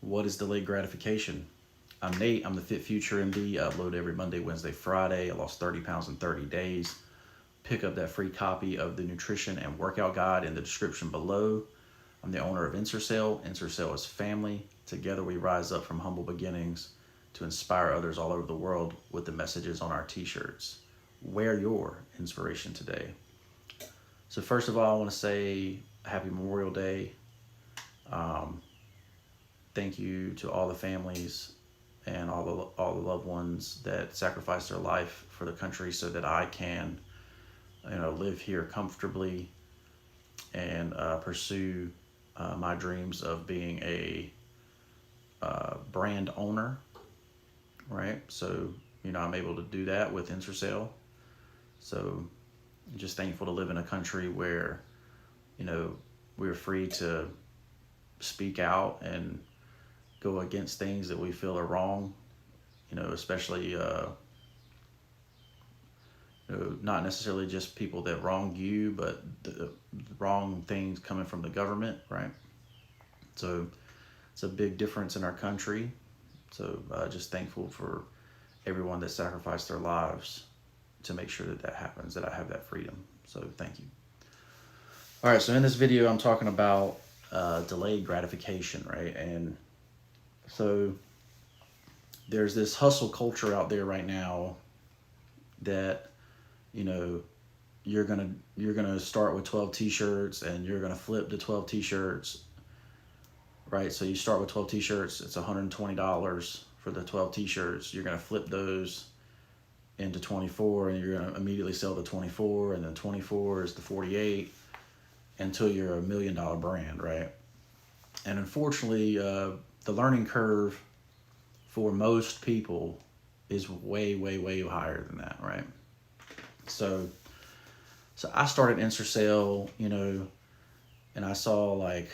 What is delayed gratification? I'm Nate. I'm the FitFutureMD. I upload every Monday, Wednesday, Friday. I lost 30 pounds in 30 days. Pick up that free copy of the nutrition and workout guide in the description below. I'm the owner of Ensorsale. Ensorsale is family. Together we rise up from humble beginnings to inspire others all over the world with the messages on our t-shirts. Wear your inspiration today. So first of all, I want to say happy Memorial Day. Thank you to all the families and all the loved ones that sacrificed their life for the country so that I can, live here comfortably and pursue my dreams of being a brand owner, right? So, I'm able to do that with Ensorsale. So I'm just thankful to live in a country where, we're free to speak out and go against things that we feel are wrong, especially, not necessarily just people that wronged you, but the wrong things coming from the government, right? So it's a big difference in our country. So just thankful for everyone that sacrificed their lives to make sure that happens, that I have that freedom. So thank you. All right, so in this video, I'm talking about delayed gratification, right? And so there's this hustle culture out there right now that, you're gonna start with 12 t-shirts and you're gonna flip to 12 t-shirts, right? So you start with 12 t-shirts, it's $120 for the 12 t-shirts. You're gonna flip those into 24 and you're gonna immediately sell the 24, and then 24 is the 48 until you're $1 million brand, right? And unfortunately, the learning curve for most people is way, way, way higher than that, right? So I started Ensorsale, and I saw like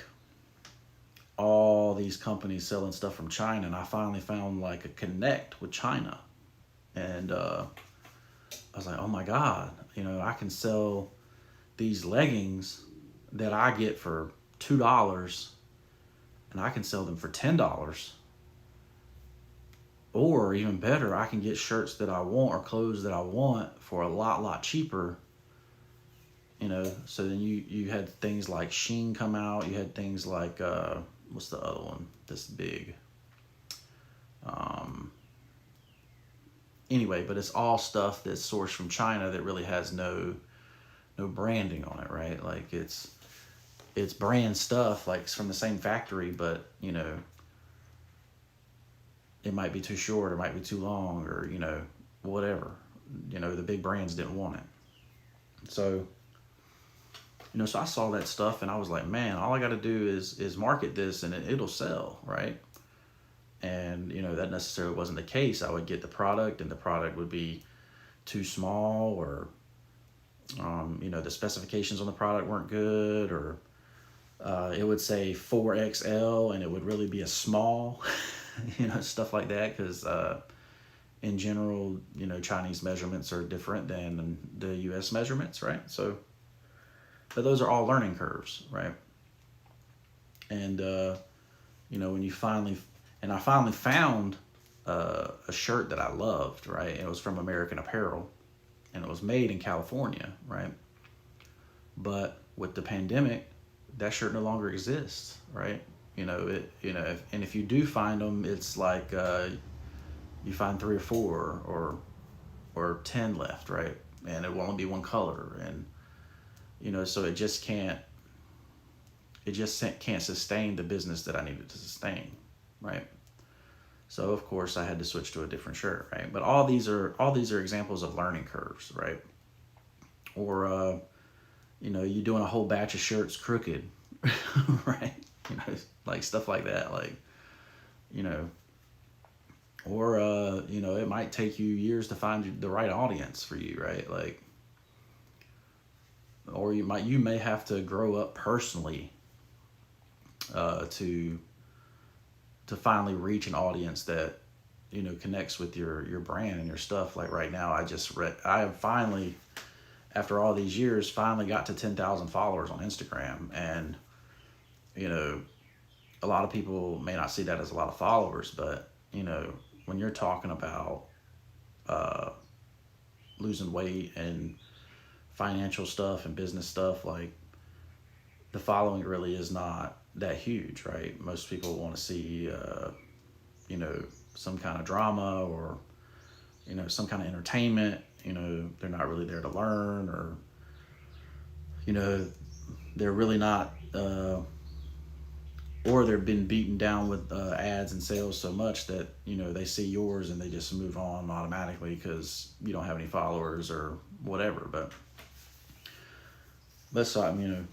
all these companies selling stuff from China, and I finally found like a connect with China. And I was like, oh my God, I can sell these leggings that I get for $2 and I can sell them for $10. Or even better, I can get shirts that I want or clothes that I want for a lot cheaper. So then you had things like Shein come out. You had things like, what's the other one that's big? Anyway, but it's all stuff that's sourced from China that really has no branding on it, right? Like it's brand stuff, like it's from the same factory, but it might be too short, or it might be too long, or whatever. The big brands didn't want it. So so I saw that stuff and I was like, man, all I got to do is market this and it'll sell, right? And that necessarily wasn't the case. I would get the product and the product would be too small, or the specifications on the product weren't good, or it would say 4XL and it would really be a small, stuff like that. Because in general, Chinese measurements are different than the US measurements, right? So, but those are all learning curves, right? And, when you finally found a shirt that I loved, right? It was from American Apparel and it was made in California, right? But with the pandemic, that shirt no longer exists, right? If you do find them, it's like you find 3 or 4 or 10 left, right? And it will only be one color, and so it just can't sustain the business that I needed to sustain, right? So of course I had to switch to a different shirt, right? But all these are examples of learning curves, right? Or you doing a whole batch of shirts crooked, right? Like stuff like that, like, or, it might take you years to find the right audience for you, right? Like, or you may have to grow up personally, to finally reach an audience that, connects with your brand and your stuff. Like right now, I have finally, after all these years, finally got to 10,000 followers on Instagram. And, a lot of people may not see that as a lot of followers, but when you're talking about losing weight and financial stuff and business stuff, like, the following really is not that huge, right? Most people want to see some kind of drama, or some kind of entertainment. They're not really there to learn, or they're really not or they've been beaten down with ads and sales so much that they see yours and they just move on automatically because you don't have any followers or whatever. But so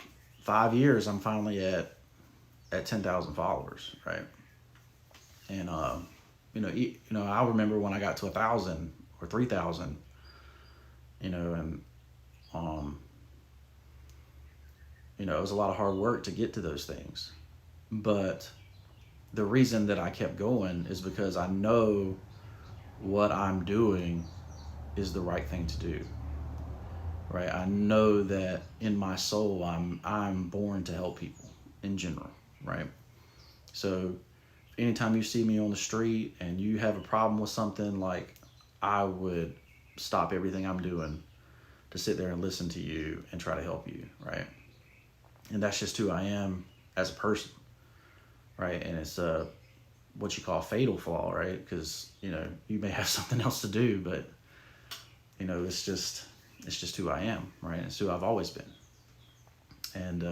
5 years, I'm finally at 10,000 followers, right? And I remember when I got to 1,000 or 3,000, and it was a lot of hard work to get to those things. But the reason that I kept going is because I know what I'm doing is the right thing to do, right? I know that in my soul, I'm born to help people in general, right? So anytime you see me on the street and you have a problem with something, like, I would stop everything I'm doing to sit there and listen to you and try to help you, right? And that's just who I am as a person, right? And it's what you call a fatal flaw, right? Because you may have something else to do, but it's just who I am, right? It's who I've always been. And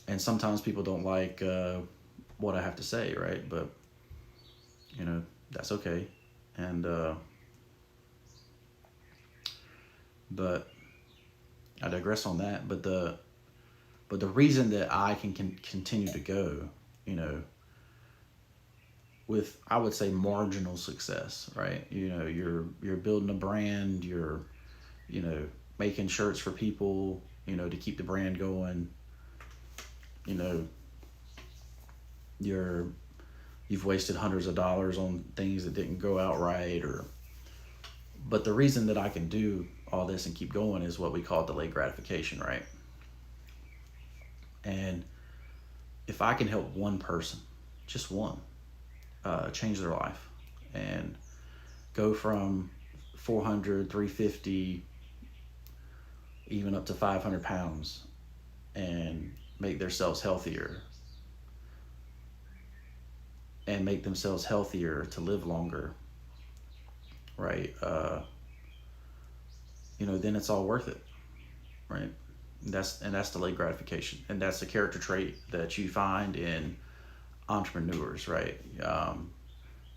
and sometimes people don't like what I have to say, right? But that's okay. And but I digress on that. But the reason that I can continue to go, with, I would say, marginal success, right? You're building a brand, you're making shirts for people, to keep the brand going. You've wasted hundreds of dollars on things that didn't go out right, but the reason that I can do all this and keep going is what we call delayed gratification, right? And if I can help one person, just one, change their life and go from 400, 350, even up to 500 pounds, and make themselves healthier to live longer, right? Then it's all worth it, right? That's delayed gratification, and that's a character trait that you find in entrepreneurs, right?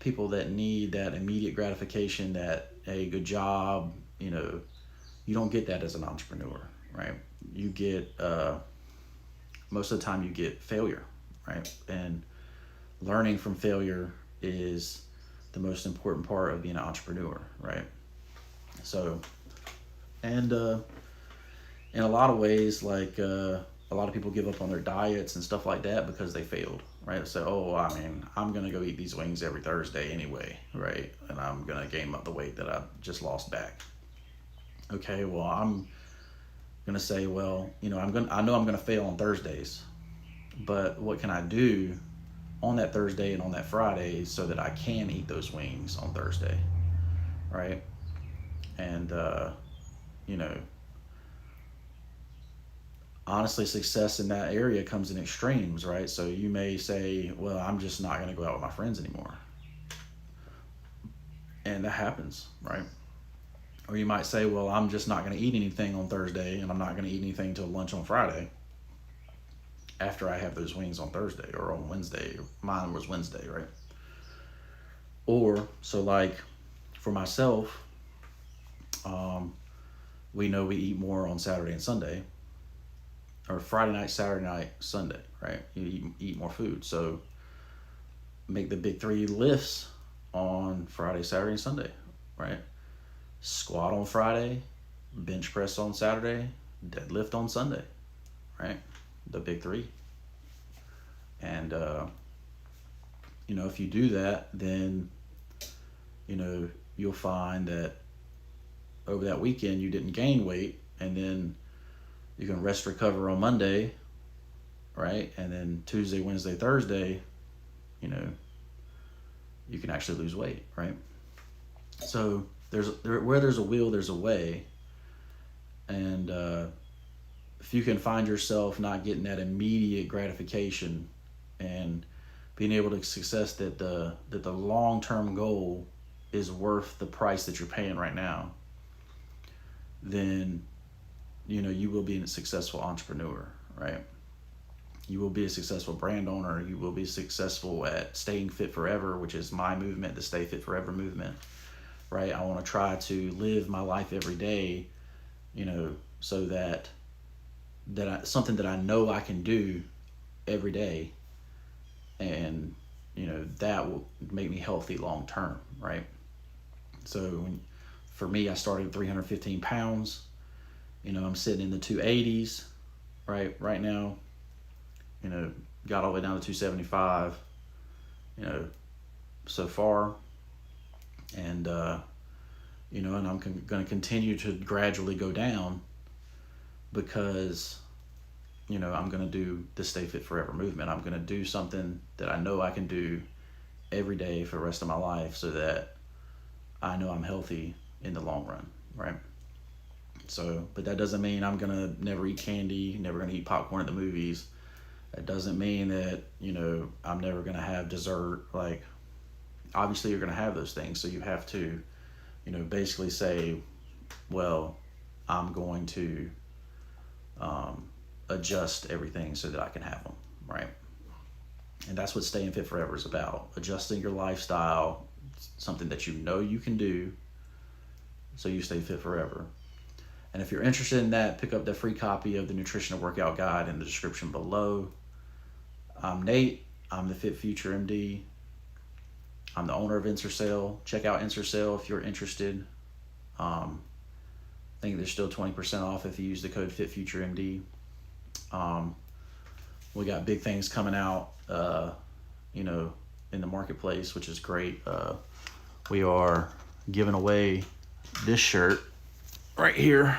People that need that immediate gratification, that, hey, good job, you don't get that as an entrepreneur, right? You get most of the time you get failure, right? And learning from failure is the most important part of being an entrepreneur, right? So, and in a lot of ways, like, a lot of people give up on their diets and stuff like that because they failed, right? So, I'm going to go eat these wings every Thursday anyway, right? And I'm going to gain up the weight that I just lost back. Okay, well, I'm going to say, well, I know I'm going to fail on Thursdays, but what can I do on that Thursday and on that Friday so that I can eat those wings on Thursday, right? And, honestly, success in that area comes in extremes, right? So you may say, well, I'm just not going to go out with my friends anymore. And that happens, right? Or you might say, well, I'm just not going to eat anything on Thursday, and I'm not going to eat anything till lunch on Friday after I have those wings on Thursday or on Wednesday. Mine was Wednesday, right? Or, so like for myself, we know we eat more on Saturday and Sunday, or Friday night, Saturday night, Sunday, right? You eat more food. So make the big 3 lifts on Friday, Saturday, and Sunday, right? Squat on Friday, bench press on Saturday, deadlift on Sunday, right? The big 3. And, if you do that, then, you'll find that over that weekend you didn't gain weight, and then you can rest recover on Monday, right? And then Tuesday, Wednesday, Thursday, you know, you can actually lose weight, right? So where there's a will, there's a way. And if you can find yourself not getting that immediate gratification and being able to success that the long-term goal is worth the price that you're paying right now, then, you know, you will be a successful entrepreneur, right? You will be a successful brand owner. You will be successful at staying fit forever, which is my movement, the Stay Fit Forever movement, right? I want to try to live my life every day, you know, so that something that I know I can do every day, and, you know, that will make me healthy long term, right? So for me, I started 315 pounds. You know, I'm sitting in the 280s, right now. You know, got all the way down to 275, you know, so far. And, you know, and I'm going to continue to gradually go down because, you know, I'm going to do the Stay Fit Forever movement. I'm going to do something that I know I can do every day for the rest of my life so that I know I'm healthy in the long run, right? So, but that doesn't mean I'm going to never eat candy, never going to eat popcorn at the movies. That doesn't mean that, you know, I'm never going to have dessert. Like, obviously you're going to have those things. So you have to, you know, basically say, well, I'm going to adjust everything so that I can have them, right? And that's what Staying Fit Forever is about. Adjusting your lifestyle, something that you know you can do so you stay fit forever. And if you're interested in that, pick up the free copy of the Nutrition and Workout Guide in the description below. I'm Nate. I'm the FitFutureMD. I'm the owner of Ensorsale. Check out Ensorsale if you're interested. I think there's still 20% off if you use the code FitFutureMD. We got big things coming out, you know, in the marketplace, which is great. We are giving away this shirt right here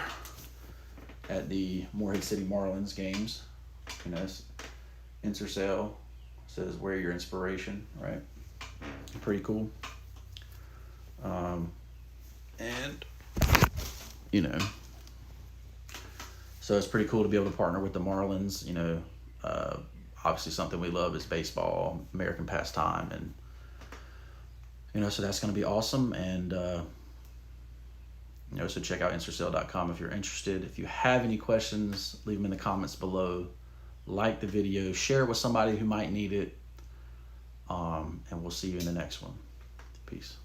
at the Morehead City Marlins games. You know, Ensorsale says wear your inspiration, right? Pretty cool. And, you know, so it's pretty cool to be able to partner with the Marlins. You know, obviously something we love is baseball, American pastime, and, you know, so that's going to be awesome. And, you know, so check out Ensorsale.com if you're interested. If you have any questions, leave them in the comments below. Like the video, share it with somebody who might need it. And we'll see you in the next one. Peace.